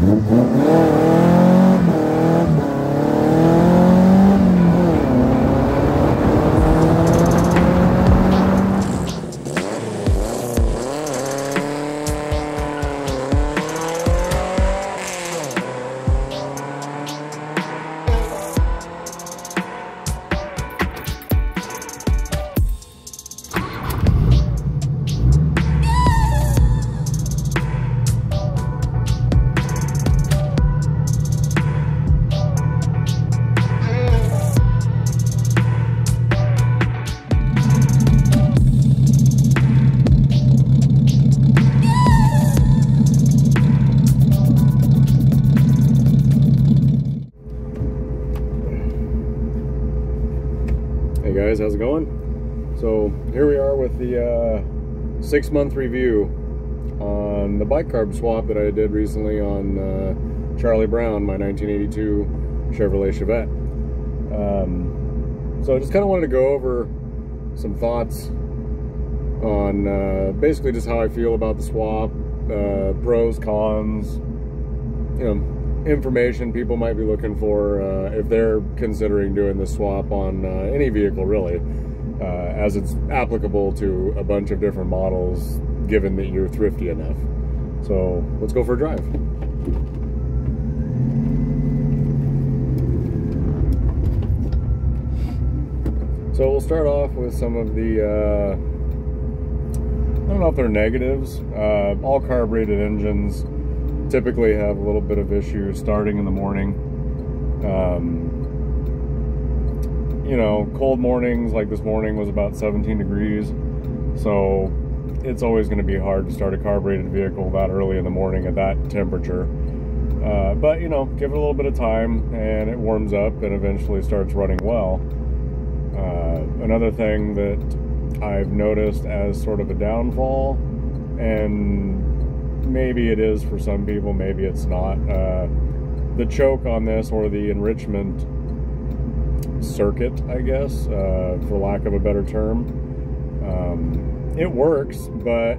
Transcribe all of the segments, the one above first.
Hey guys, how's it going? So here we are with the 6-month review on the bike carb swap that I did recently on Charlie Brown, my 1982 Chevrolet Chevette. So I just kind of wanted to go over some thoughts on basically just how I feel about the swap, pros, cons, you know, information people might be looking for if they're considering doing the swap on any vehicle, really, as it's applicable to a bunch of different models, given that you're thrifty enough. So let's go for a drive. So we'll start off with some of the I don't know if they're negatives. All carbureted engines typically have a little bit of issue starting in the morning. You know, cold mornings like this morning was about 17 degrees, so it's always going to be hard to start a carbureted vehicle that early in the morning at that temperature. But you know, give it a little bit of time and it warms up and eventually starts running well. Another thing that I've noticed as sort of a downfall, and maybe it is for some people, maybe it's not, the choke on this, or the enrichment circuit, I guess, for lack of a better term. It works, but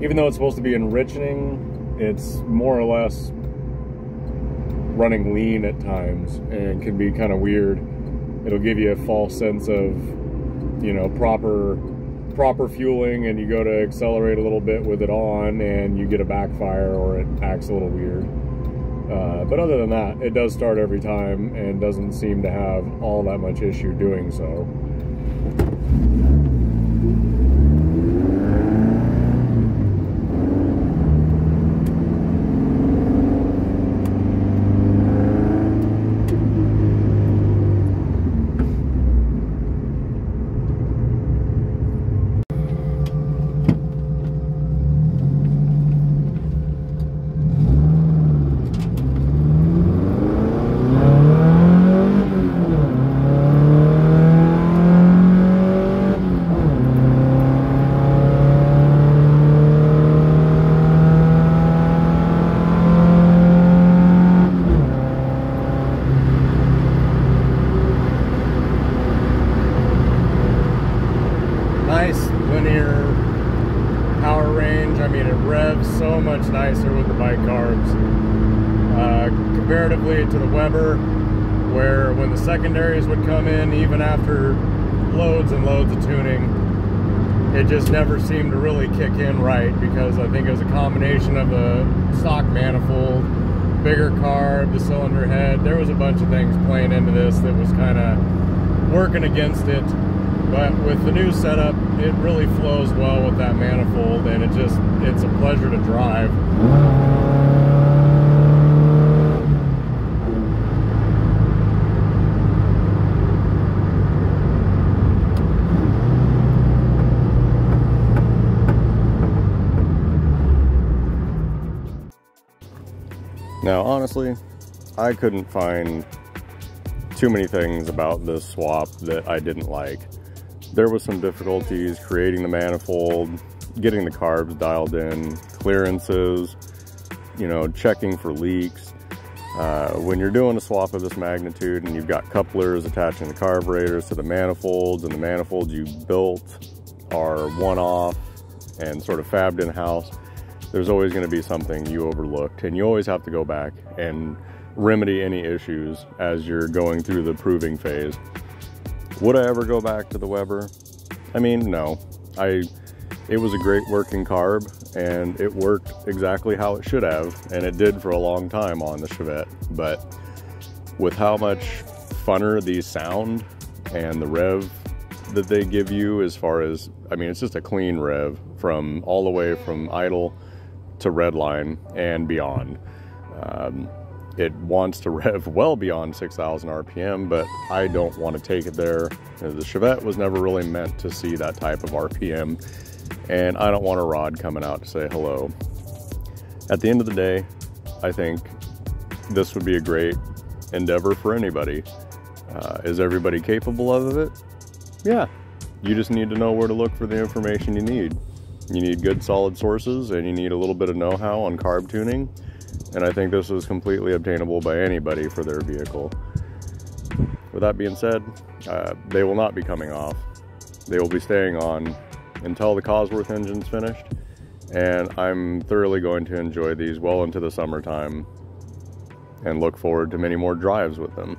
even though it's supposed to be enriching, it's more or less running lean at times and can be kind of weird. It'll give you a false sense of, you know, proper fueling, and you go to accelerate a little bit with it on and you get a backfire, or it acts a little weird. But other than that, it does start every time and doesn't seem to have all that much issue doing so. Nice linear power range. I mean, it revs so much nicer with the bike carbs comparatively to the Weber, where when the secondaries would come in, even after loads and loads of tuning, it just never seemed to really kick in right, because I think it was a combination of the stock manifold, bigger carb, the cylinder head. There was a bunch of things playing into this that was kind of working against it. But with the new setup, it really flows well with that manifold, and it's a pleasure to drive. Now, honestly, I couldn't find too many things about this swap that I didn't like. There was some difficulties creating the manifold, getting the carbs dialed in, clearances, you know, checking for leaks. When you're doing a swap of this magnitude and you've got couplers attaching the carburetors to the manifolds, and the manifolds you built are one-off and sort of fabbed in-house, there's always going to be something you overlooked, and you always have to go back and remedy any issues as you're going through the proving phase. Would I ever go back to the Weber? I mean, no. It was a great working carb, and it worked exactly how it should have, and it did for a long time on the Chevette. But with how much funner these sound and the rev that they give you, as far as, I mean, it's just a clean rev from all the way from idle to redline and beyond. It wants to rev well beyond 6,000 RPM, but I don't want to take it there. The Chevette was never really meant to see that type of RPM, and I don't want a rod coming out to say hello. At the end of the day, I think this would be a great endeavor for anybody. Is everybody capable of it? Yeah. You just need to know where to look for the information you need. You need good solid sources, and you need a little bit of know-how on carb tuning. And I think this is completely obtainable by anybody for their vehicle. With that being said, they will not be coming off. They will be staying on until the Cosworth engine's finished. And I'm thoroughly going to enjoy these well into the summertime and look forward to many more drives with them.